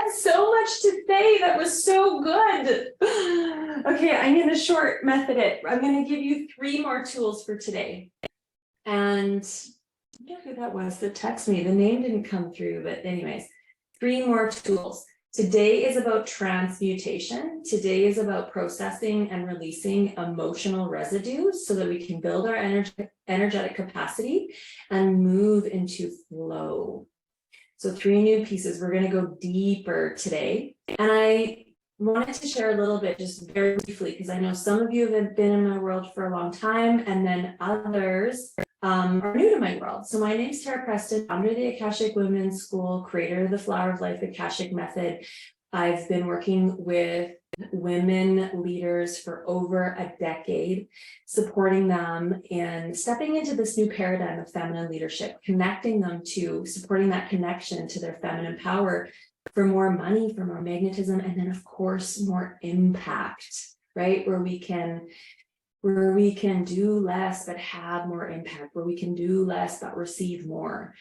had so much to say. That was so good. Okay, I'm going to short method it. I'm going to give you 3 more tools for today. And I forget who that was that texted me. The name didn't come through, but anyways, 3 more tools. Today is about transmutation. Today is about processing and releasing emotional residues so that we can build our energetic capacity and move into flow. So 3 new pieces. We're going to go deeper today. And I wanted to share a little bit just very briefly, because I know some of you have been in my world for a long time, and then others are new to my world. So my name is Tara Preston, founder of the Akashic Women's School, creator of the Flower of Life Akashic Method. I've been working with women leaders for over a decade, supporting them and stepping into this new paradigm of feminine leadership, connecting them to supporting that connection to their feminine power for more money, for more magnetism, and then of course more impact, right? Where we can do less but have more impact, where we can do less but receive more.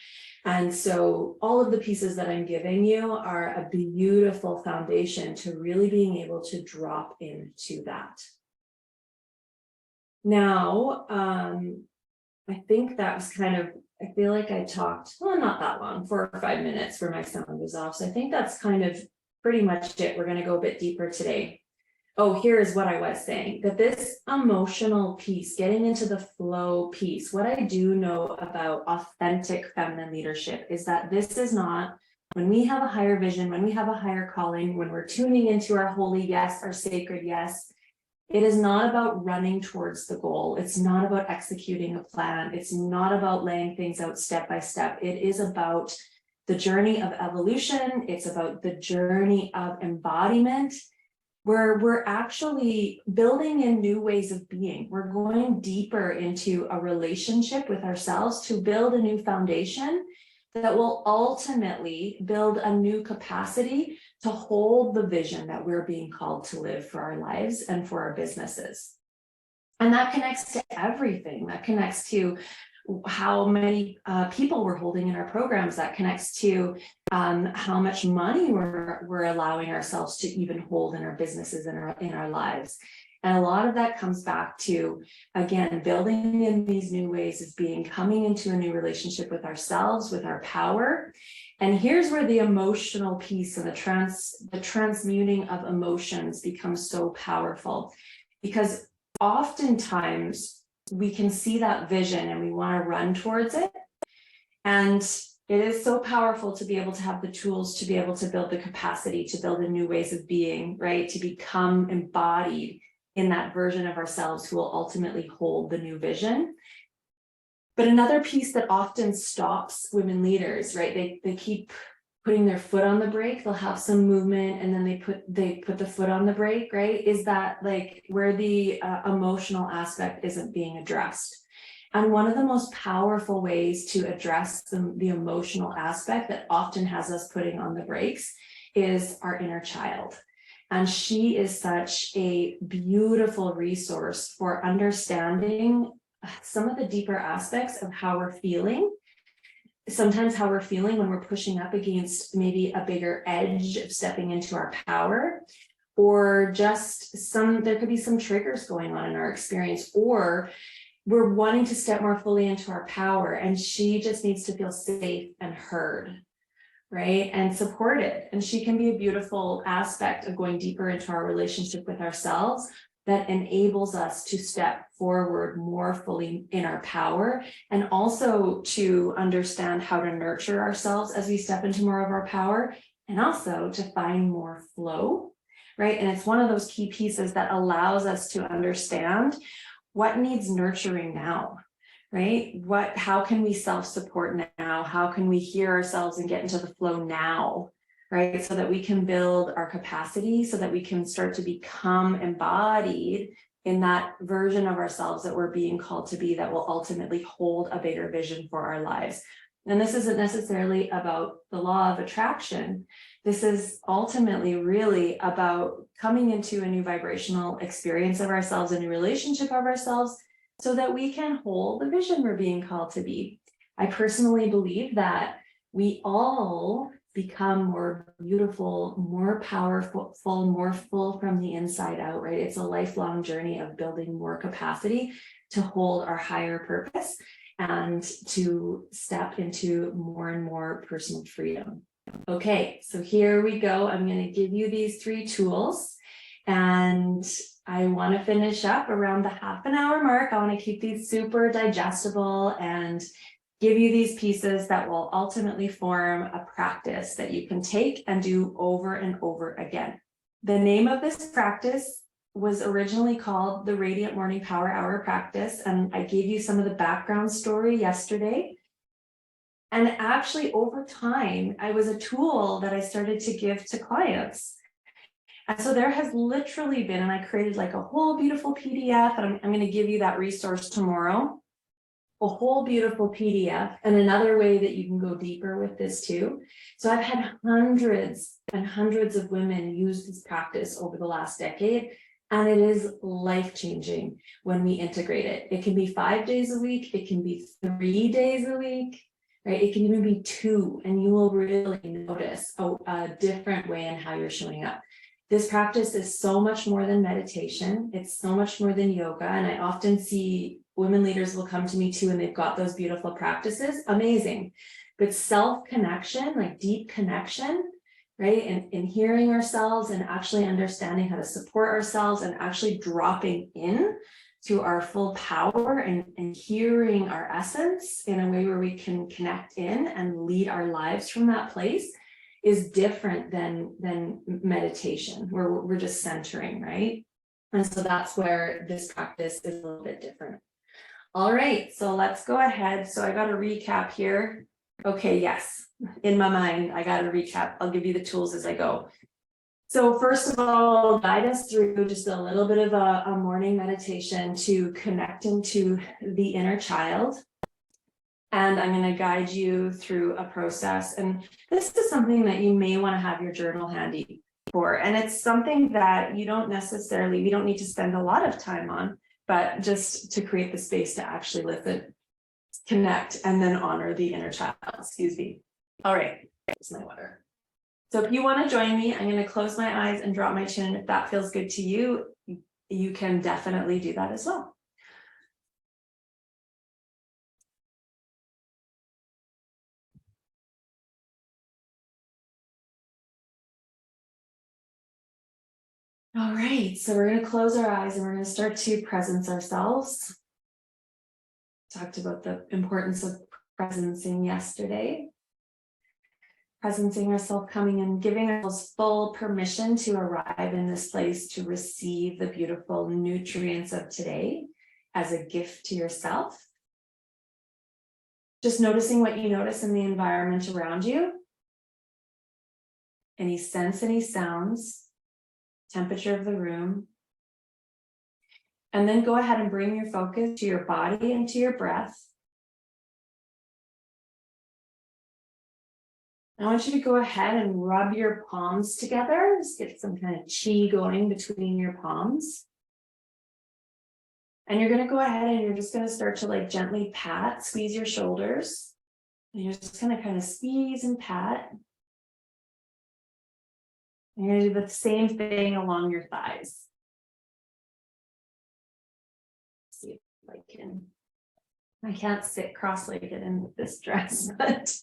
And so all of the pieces that I'm giving you are a beautiful foundation to really being able to drop into that. Now, I think that was I feel like I talked, well, not that long, 4 or 5 minutes where my sound was off. So I think that's kind of pretty much it. We're going to go a bit deeper today. Oh, here's what I was saying, that this emotional piece, getting into the flow piece, what I do know about authentic feminine leadership is that this is not, when we have a higher vision, when we have a higher calling, when we're tuning into our holy yes, our sacred yes, it is not about running towards the goal. It's not about executing a plan. It's not about laying things out step by step. It is about the journey of evolution. It's about the journey of embodiment, where we're actually building in new ways of being. We're going deeper into a relationship with ourselves to build a new foundation that will ultimately build a new capacity to hold the vision that we're being called to live for our lives and for our businesses. And that connects to everything. That connects to how many people we're holding in our programs. That connects to how much money we're allowing ourselves to even hold in our businesses and in our lives. And a lot of that comes back to, again, building in these new ways of being, coming into a new relationship with ourselves, with our power. And here's where the emotional piece and the transmuting of emotions becomes so powerful, because oftentimes we can see that vision and we want to run towards it. And it is so powerful to be able to have the tools to be able to build the capacity to build in new ways of being, right? To become embodied in that version of ourselves who will ultimately hold the new vision. But another piece that often stops women leaders, right? They keep putting their foot on the brake. They'll have some movement and then they put the foot on the brake, right? Is that like where the emotional aspect isn't being addressed. And one of the most powerful ways to address the emotional aspect that often has us putting on the brakes is our inner child. And she is such a beautiful resource for understanding some of the deeper aspects of how we're feeling. Sometimes how we're feeling when we're pushing up against maybe a bigger edge of stepping into our power, or just there could be some triggers going on in our experience, or we're wanting to step more fully into our power and she just needs to feel safe and heard, right? And supported. And she can be a beautiful aspect of going deeper into our relationship with ourselves that enables us to step forward more fully in our power, and also to understand how to nurture ourselves as we step into more of our power, and also to find more flow, right? And it's one of those key pieces that allows us to understand what needs nurturing now, right? How can we self-support now? How can we hear ourselves and get into the flow now? Right? So that we can build our capacity, so that we can start to become embodied in that version of ourselves that we're being called to be, that will ultimately hold a bigger vision for our lives. And this isn't necessarily about the law of attraction. This is ultimately really about coming into a new vibrational experience of ourselves, a new relationship of ourselves, so that we can hold the vision we're being called to be. I personally believe that we all become more beautiful, more powerful, more full from the inside out, right? It's a lifelong journey of building more capacity to hold our higher purpose and to step into more and more personal freedom. Okay, so here we go. I'm going to give you these 3 tools, and I want to finish up around the half an hour mark. I want to keep these super digestible and give you these pieces that will ultimately form a practice that you can take and do over and over again. The name of this practice was originally called the Radiant Morning Power Hour practice, and I gave you some of the background story yesterday. And actually, over time, I was a tool that I started to give to clients. And so there has literally been, and I created like a whole beautiful PDF, and I'm going to give you that resource tomorrow. A whole beautiful PDF, and another way that you can go deeper with this too. So I've had hundreds and hundreds of women use this practice over the last decade, and it is life-changing when we integrate it. It can be 5 days a week, it can be 3 days a week, right? It can even be 2, and you will really notice a different way in how you're showing up. This practice is so much more than meditation. It's so much more than yoga. And I often see women leaders will come to me too, and they've got those beautiful practices. Amazing. But self-connection, like deep connection, right? And hearing ourselves and actually understanding how to support ourselves and actually dropping in to our full power and hearing our essence in a way where we can connect in and lead our lives from that place is different than meditation, where we're just centering, right? And so that's where this practice is a little bit different. All right, so let's go ahead. So I got a recap here. Okay, yes, in my mind, I got a recap. I'll give you the tools as I go. So first of all, guide us through just a little bit of a morning meditation to connect into the inner child. And I'm going to guide you through a process. And this is something that you may want to have your journal handy for. And it's something that we don't need to spend a lot of time on, but just to create the space to actually listen, connect, and then honor the inner child. Excuse me. All right, here's my water. So if you want to join me, I'm going to close my eyes and drop my chin. If that feels good to you, you can definitely do that as well. All right, so we're going to close our eyes and we're going to start to presence ourselves. Talked about the importance of presencing yesterday. Presencing ourselves, coming and giving ourselves full permission to arrive in this place to receive the beautiful nutrients of today as a gift to yourself. Just noticing what you notice in the environment around you. Any sense, any sounds. Temperature of the room. And then go ahead and bring your focus to your body and to your breath. I want you to go ahead and rub your palms together. Just get some kind of chi going between your palms. And you're going to go ahead and you're just going to start to like gently pat, squeeze your shoulders. And you're just going to kind of squeeze and pat. You're going to do the same thing along your thighs. See if I can't sit cross-legged in this dress, but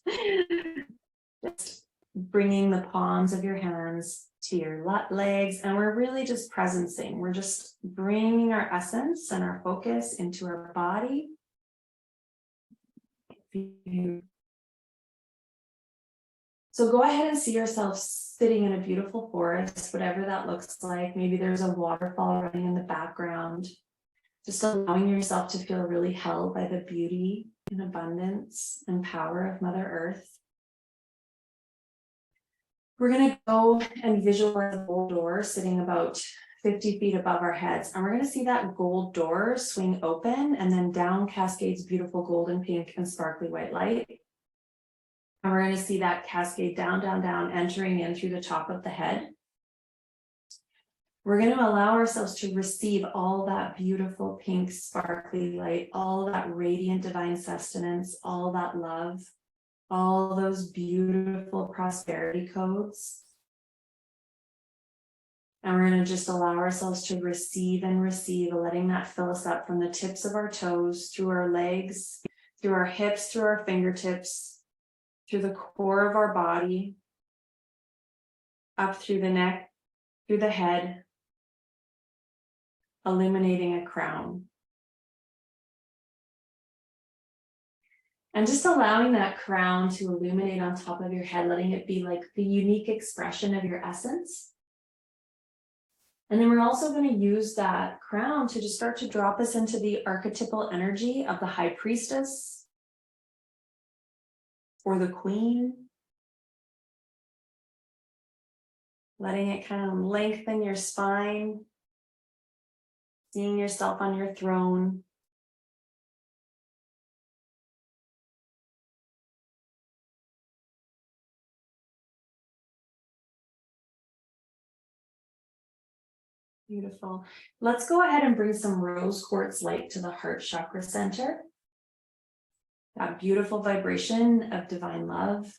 just bringing the palms of your hands to your legs. And we're really just presencing. We're just bringing our essence and our focus into our body. So go ahead and see yourself sitting in a beautiful forest, whatever that looks like. Maybe there's a waterfall running in the background. Just allowing yourself to feel really held by the beauty and abundance and power of Mother Earth. We're going to go and visualize a gold door sitting about 50 feet above our heads. And we're going to see that gold door swing open, and then down cascades beautiful golden pink and sparkly white light. And we're going to see that cascade down, down, down, entering in through the top of the head. We're going to allow ourselves to receive all that beautiful pink sparkly light, all that radiant divine sustenance, all that love, all those beautiful prosperity codes. And we're going to just allow ourselves to receive and receive, letting that fill us up from the tips of our toes, through our legs, through our hips, through our fingertips, through the core of our body, up through the neck, through the head, illuminating a crown. And just allowing that crown to illuminate on top of your head, letting it be like the unique expression of your essence. And then we're also going to use that crown to just start to drop us into the archetypal energy of the high priestess or the queen. Letting it kind of lengthen your spine, seeing yourself on your throne. Beautiful. Let's go ahead and bring some rose quartz light to the heart chakra center. That beautiful vibration of divine love,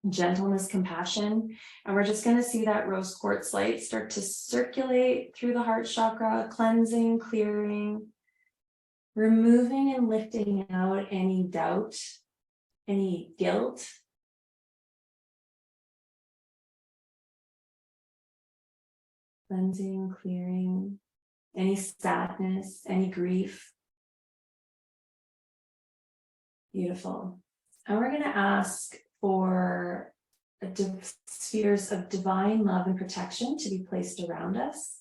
gentleness, compassion. And we're just going to see that rose quartz light start to circulate through the heart chakra, cleansing, clearing, removing and lifting out any doubt, any guilt, cleansing, clearing, any sadness, any grief. Beautiful. And we're going to ask for spheres of divine love and protection to be placed around us.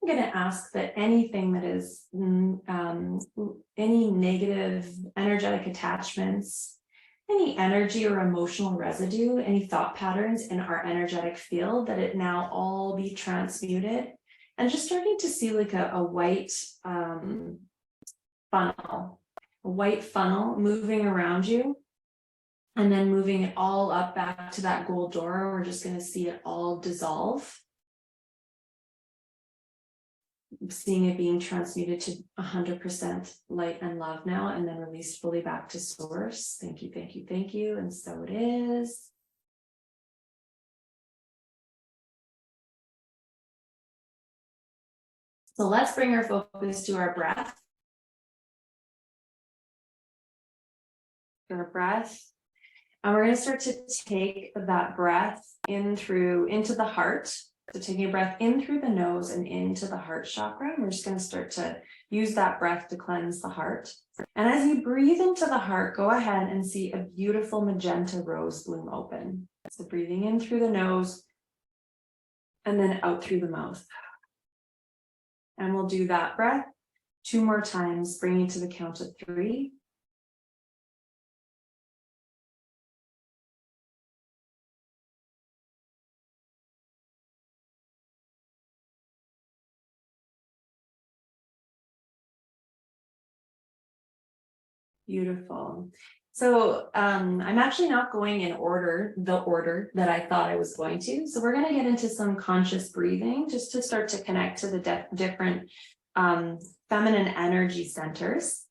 I'm going to ask that anything that is any negative energetic attachments, any energy or emotional residue, any thought patterns in our energetic field, that it now all be transmuted. And just starting to see like a white funnel moving around you, and then moving it all up back to that gold door. We're just going to see it all dissolve. Seeing it being transmuted to 100% light and love now, and then released fully back to source. Thank you, thank you, thank you. And so it is. So let's bring our focus to our breath. Our breath. And we're going to start to take that breath in through into the heart. So taking a breath in through the nose and into the heart chakra. We're just going to start to use that breath to cleanse the heart. And as you breathe into the heart, go ahead and see a beautiful magenta rose bloom open. So breathing in through the nose and then out through the mouth. And we'll do that breath 2 more times, bringing to the count of 3. Beautiful. So I'm actually not going in the order that I thought I was going to. So we're going to get into some conscious breathing just to start to connect to the different feminine energy centers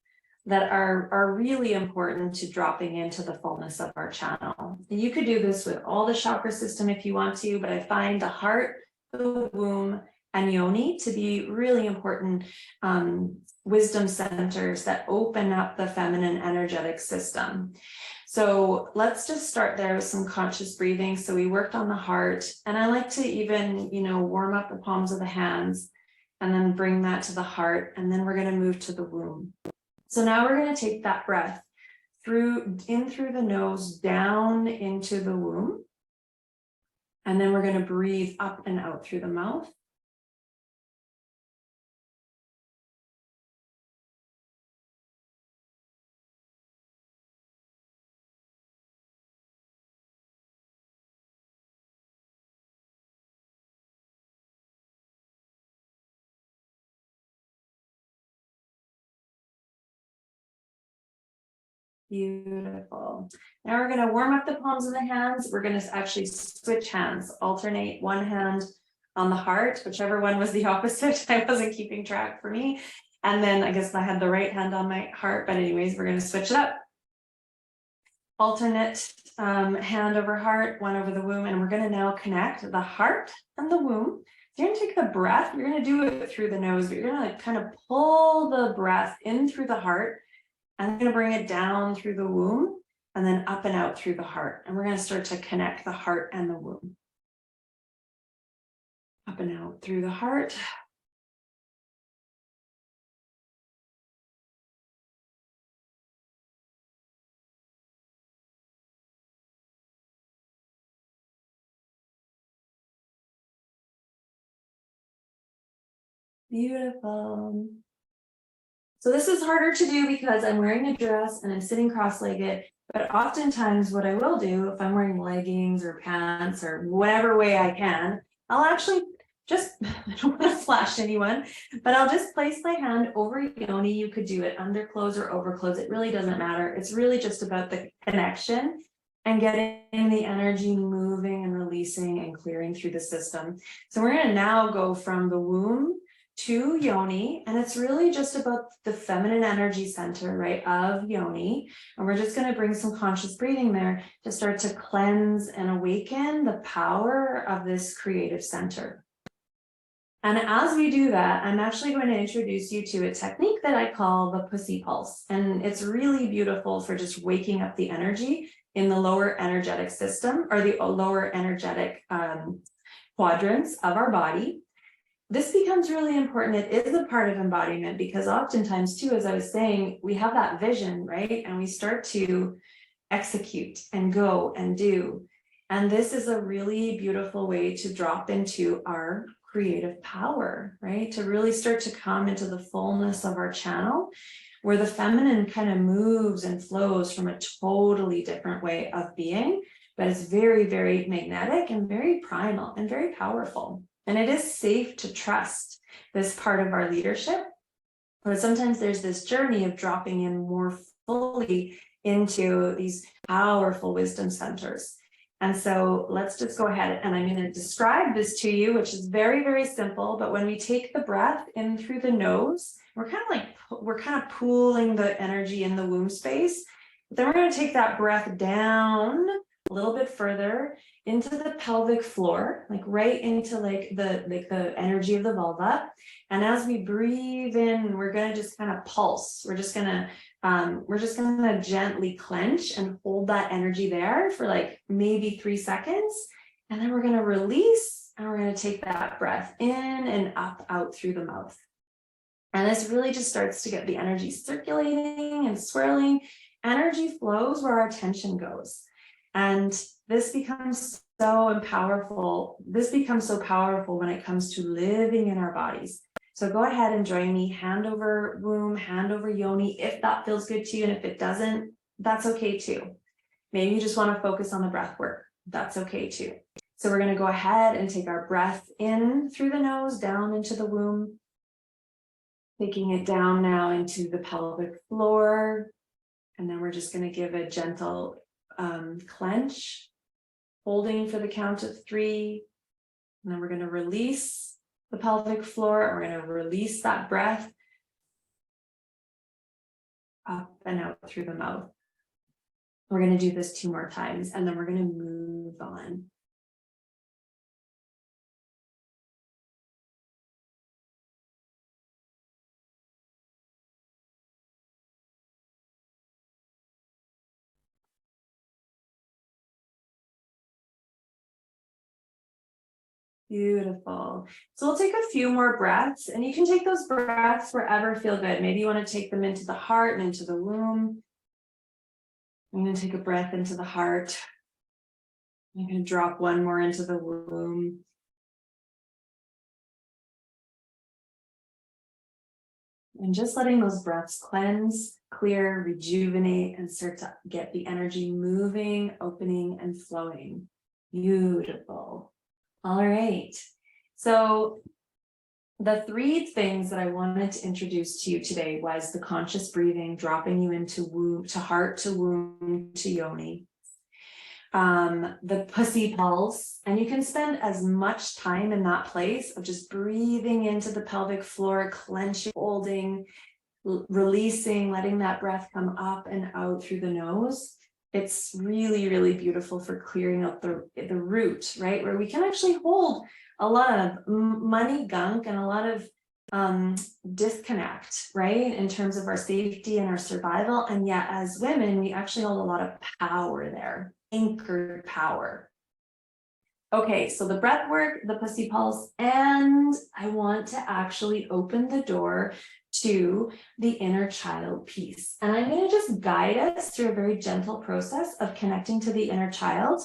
that are really important to dropping into the fullness of our channel. And you could do this with all the chakra system if you want to, but I find the heart, the womb, and yoni to be really important wisdom centers that open up the feminine energetic system. So let's just start there with some conscious breathing. So we worked on the heart, and I like to even, warm up the palms of the hands and then bring that to the heart. And then we're going to move to the womb. So now we're going to take that breath in through the nose, down into the womb. And then we're going to breathe up and out through the mouth. Beautiful. Now we're going to warm up the palms of the hands. We're going to actually switch hands, alternate one hand on the heart, whichever one was the opposite. I wasn't keeping track for me. And then I guess I had the right hand on my heart, but anyways, we're going to switch it up. alternate hand over heart, one over the womb, and we're going to now connect the heart and the womb. So you're going to take the breath, you're going to do it through the nose, but you're going to like kind of pull the breath in through the heart, and I'm going to bring it down through the womb, and then up and out through the heart. And we're going to start to connect the heart and the womb. Up and out through the heart. Beautiful. So this is harder to do because I'm wearing a dress and I'm sitting cross-legged, but oftentimes what I will do if I'm wearing leggings or pants or whatever way I can, I'll actually just, I don't want to flash anyone, but I'll just place my hand over yoni. You could do it under clothes or over clothes. It really doesn't matter. It's really just about the connection and getting the energy moving and releasing and clearing through the system. So we're going to now go from the womb to yoni, and it's really just about the feminine energy center, right, of yoni. And we're just going to bring some conscious breathing there to start to cleanse and awaken the power of this creative center. And as we do that, I'm actually going to introduce you to a technique that I call the pussy pulse. And it's really beautiful for just waking up the energy in the lower energetic system, or the lower energetic quadrants of our body. This becomes really important. It is a part of embodiment because oftentimes too, as I was saying, we have that vision, right? And we start to execute and go and do. And this is a really beautiful way to drop into our creative power, right? To really start to come into the fullness of our channel, where the feminine kind of moves and flows from a totally different way of being, but it's very, very magnetic and very primal and very powerful. And it is safe to trust this part of our leadership, but sometimes there's this journey of dropping in more fully into these powerful wisdom centers. And so let's just go ahead, and I'm going to describe this to you, which is very, very simple. But when we take the breath in through the nose, we're kind of pooling the energy in the womb space. Then we're going to take that breath down a little bit further into the pelvic floor, like right into the energy of the vulva. And as we breathe in, we're going to just kind of pulse. We're just going to gently clench and hold that energy there for like maybe 3 seconds. And then we're going to release, and we're going to take that breath in and up, out through the mouth. And this really just starts to get the energy circulating and swirling. Energy flows where our attention goes. And this becomes so powerful. This becomes so powerful when it comes to living in our bodies. So go ahead and join me, hand over womb, hand over yoni, if that feels good to you. And if it doesn't, that's okay too. Maybe you just want to focus on the breath work. That's okay too. So we're going to go ahead and take our breath in through the nose, down into the womb, taking it down now into the pelvic floor. And then we're just going to give a gentle clench, holding for the count of 3. And then we're going to release the pelvic floor. And we're going to release that breath up and out through the mouth. We're going to do this 2 more times, and then we're going to move on. Beautiful. So we'll take a few more breaths, and you can take those breaths wherever feel good. Maybe you want to take them into the heart and into the womb. I'm going to take a breath into the heart. I'm going to drop one more into the womb. And just letting those breaths cleanse, clear, rejuvenate, and start to get the energy moving, opening, and flowing. Beautiful. All right. So the 3 things that I wanted to introduce to you today was the conscious breathing, dropping you into womb, to heart, to womb, to yoni. The pussy pulse, and you can spend as much time in that place of just breathing into the pelvic floor, clenching, holding, releasing, letting that breath come up and out through the nose. It's really, really beautiful for clearing out the root, right? Where we can actually hold a lot of money gunk and a lot of disconnect, right? In terms of our safety and our survival. And yet as women, we actually hold a lot of power there, anchored power. Okay, so the breath work, the pussy pulse, and I want to actually open the door to the inner child piece. And I'm going to just guide us through a very gentle process of connecting to the inner child.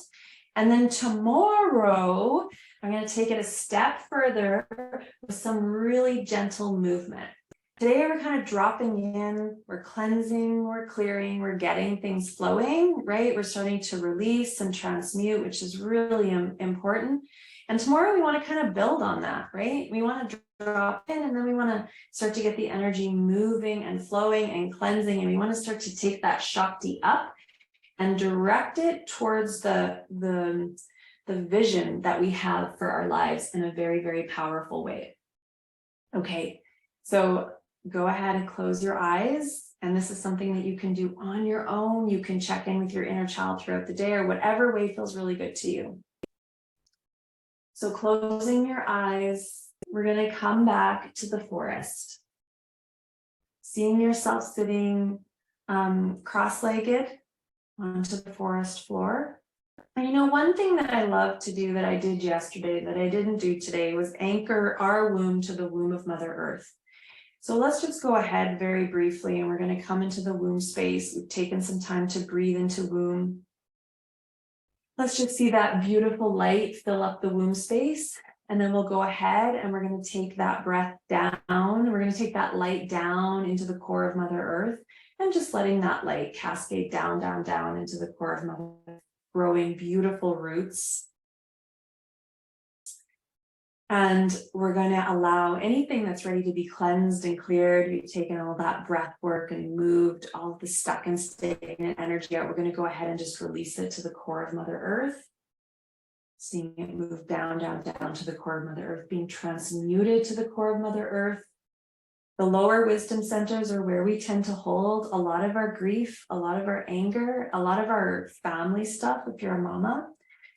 And then tomorrow, I'm going to take it a step further with some really gentle movement. Today, we're kind of dropping in, we're cleansing, we're clearing, we're getting things flowing, right? We're starting to release and transmute, which is really important. And tomorrow we want to kind of build on that, right? We want to drop in and then we want to start to get the energy moving and flowing and cleansing. And we want to start to take that Shakti up and direct it towards the vision that we have for our lives in a very, very powerful way. Okay, so go ahead and close your eyes. And this is something that you can do on your own. You can check in with your inner child throughout the day or whatever way feels really good to you. So closing your eyes, we're going to come back to the forest. Seeing yourself sitting cross-legged onto the forest floor. And you know, one thing that I love to do that I did yesterday that I didn't do today was anchor our womb to the womb of Mother Earth. So let's just go ahead very briefly and we're going to come into the womb space. We've taken some time to breathe into womb. Let's just see that beautiful light fill up the womb space. And then we'll go ahead and we're going to take that breath down. We're going to take that light down into the core of Mother Earth and just letting that light cascade down, down, down into the core of Mother Earth, growing beautiful roots. And we're going to allow anything that's ready to be cleansed and cleared. We've taken all that breath work and moved all of the stuck and stagnant energy out. We're going to go ahead and just release it to the core of Mother Earth. Seeing it move down, down, down to the core of Mother Earth, being transmuted to the core of Mother Earth. The lower wisdom centers are where we tend to hold a lot of our grief, a lot of our anger, a lot of our family stuff if you're a mama.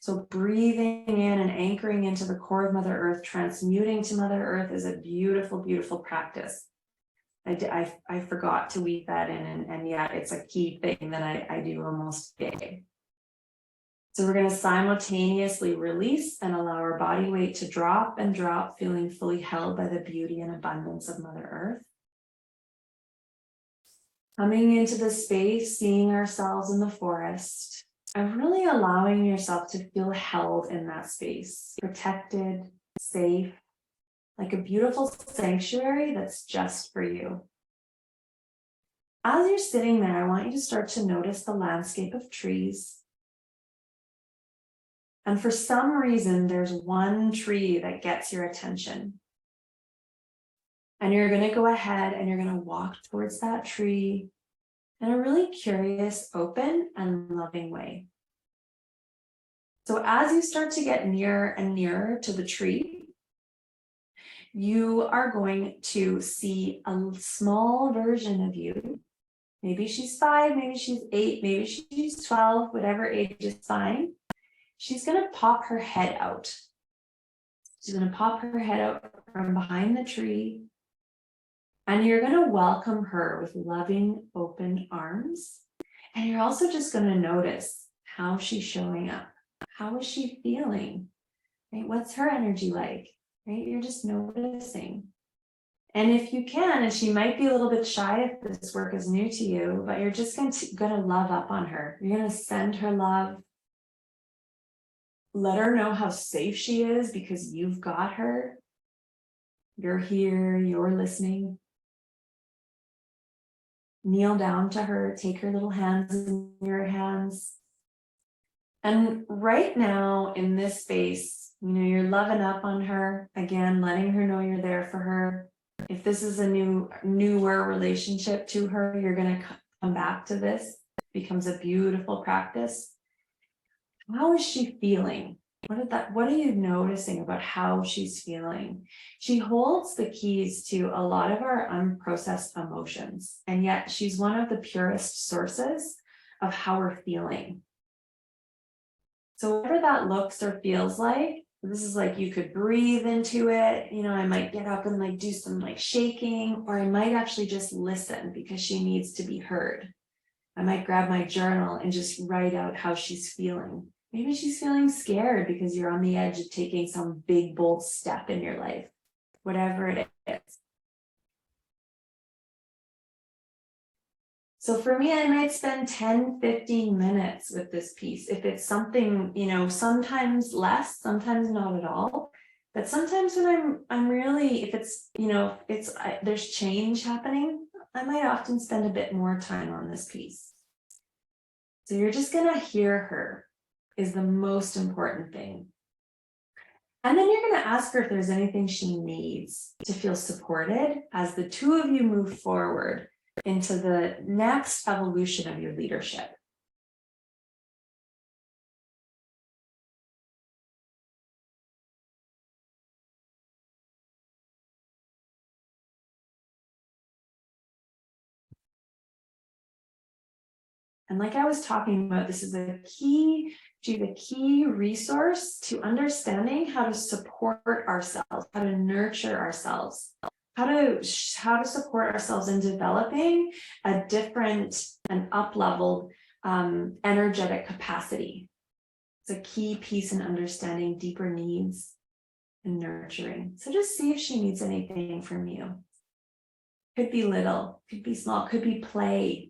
So breathing in and anchoring into the core of Mother Earth, transmuting to Mother Earth is a beautiful, beautiful practice. I forgot to weave that in, and yet it's a key thing that I do almost daily. So we're going to simultaneously release and allow our body weight to drop and drop, feeling fully held by the beauty and abundance of Mother Earth. Coming into the space, seeing ourselves in the forest, and really allowing yourself to feel held in that space, protected, safe, like a beautiful sanctuary that's just for you. As you're sitting there, I want you to start to notice the landscape of trees. And for some reason, there's one tree that gets your attention. And you're going to go ahead and you're going to walk towards that tree in a really curious, open, and loving way. So as you start to get nearer and nearer to the tree, you are going to see a small version of you. Maybe she's 5, maybe she's 8, maybe she's 12, whatever age is fine. She's going to pop her head out. She's going to pop her head out from behind the tree. And you're going to welcome her with loving, open arms. And you're also just going to notice how she's showing up. How is she feeling? Right? What's her energy like? Right? You're just noticing. And if you can, and she might be a little bit shy if this work is new to you, but you're just going to love up on her. You're going to send her love. Let her know how safe she is because you've got her. You're here, you're listening. Kneel down to her, take her little hands in your hands. And right now in this space, you're loving up on her, again, letting her know you're there for her. If this is a newer relationship to her, you're going to come back to this. It becomes a beautiful practice. How is she feeling? What are you noticing about how she's feeling? She holds the keys to a lot of our unprocessed emotions, and yet she's one of the purest sources of how we're feeling. So whatever that looks or feels like, this is like you could breathe into it. You know, I might get up and like do some like shaking, or I might actually just listen because she needs to be heard. I might grab my journal and just write out how she's feeling. Maybe she's feeling scared because you're on the edge of taking some big, bold step in your life, whatever it is. So for me, I might spend 10, 15 minutes with this piece. If it's something, you know, sometimes less, sometimes not at all. But sometimes when I'm really, if it's, you know, there's change happening, I might often spend a bit more time on this piece. So you're just gonna hear her is the most important thing. And then you're gonna ask her if there's anything she needs to feel supported as the two of you move forward into the next evolution of your leadership. And like I was talking about, this is a key resource to understanding how to support ourselves, how to nurture ourselves, how to support ourselves in developing a different and up-leveled energetic capacity. It's a key piece in understanding deeper needs and nurturing. So just see if she needs anything from you. Could be little, could be small, could be play.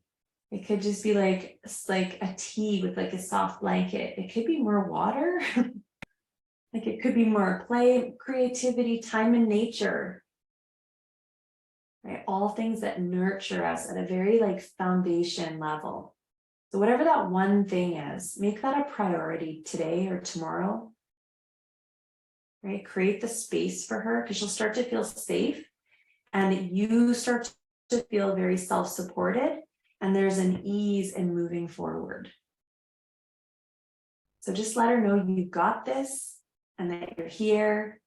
It could just be like a tea with like a soft blanket. It could be more water. Like it could be more play, creativity, time in nature. Right? All things that nurture us at a very like foundation level. So whatever that one thing is, make that a priority today or tomorrow. Right? Create the space for her because she'll start to feel safe and you start to feel very self-supported. And there's an ease in moving forward. So just let her know you've got this and that you're here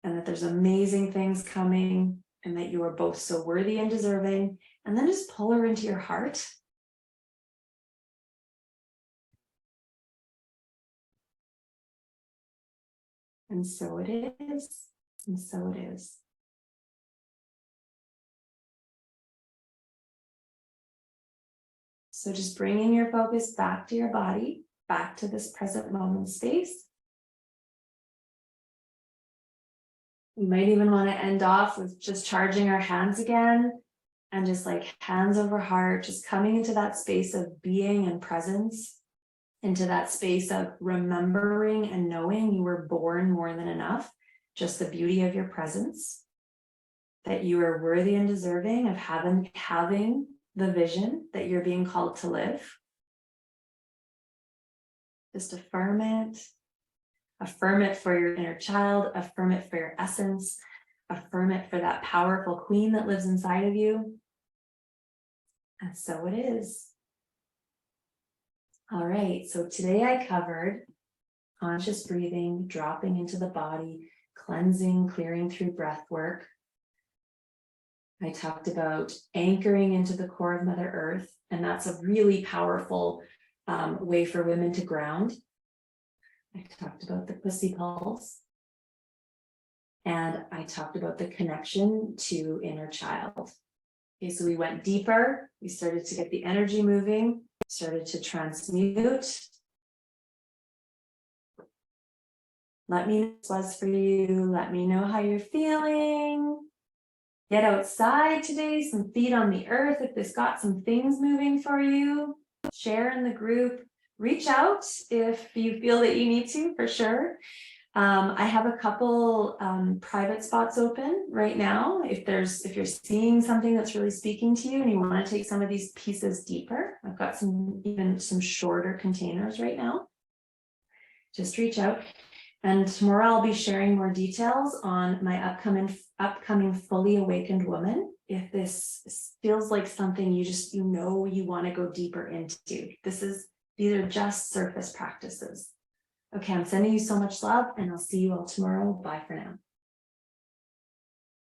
and that there's amazing things coming and that you are both so worthy and deserving. And then just pull her into your heart. And so it is. And so it is. So just bringing your focus back to your body, back to this present moment space. We might even want to end off with just charging our hands again and just like hands over heart, just coming into that space of being and presence, into that space of remembering and knowing you were born more than enough, just the beauty of your presence, that you are worthy and deserving of having the vision that you're being called to live. Just affirm it for your inner child, affirm it for your essence, affirm it for that powerful queen that lives inside of you. And so it is. All right, so today I covered conscious breathing, dropping into the body, cleansing, clearing through breath work. I talked about anchoring into the core of Mother Earth, and that's a really powerful way for women to ground. I talked about the pussy pulse, and I talked about the connection to inner child. Okay, so we went deeper. We started to get the energy moving, started to transmute. Let me know what this was for you. Let me know how you're feeling. Get outside today, some feet on the earth. If this got some things moving for you, share in the group. Reach out if you feel that you need to, for sure. I have a couple private spots open right now. If you're seeing something that's really speaking to you and you want to take some of these pieces deeper, I've got even some shorter containers right now. Just reach out. And tomorrow I'll be sharing more details on my upcoming Fully Awakened Woman. If this feels like something you want to go deeper into, these are just surface practices. Okay, I'm sending you so much love and I'll see you all tomorrow. Bye for now.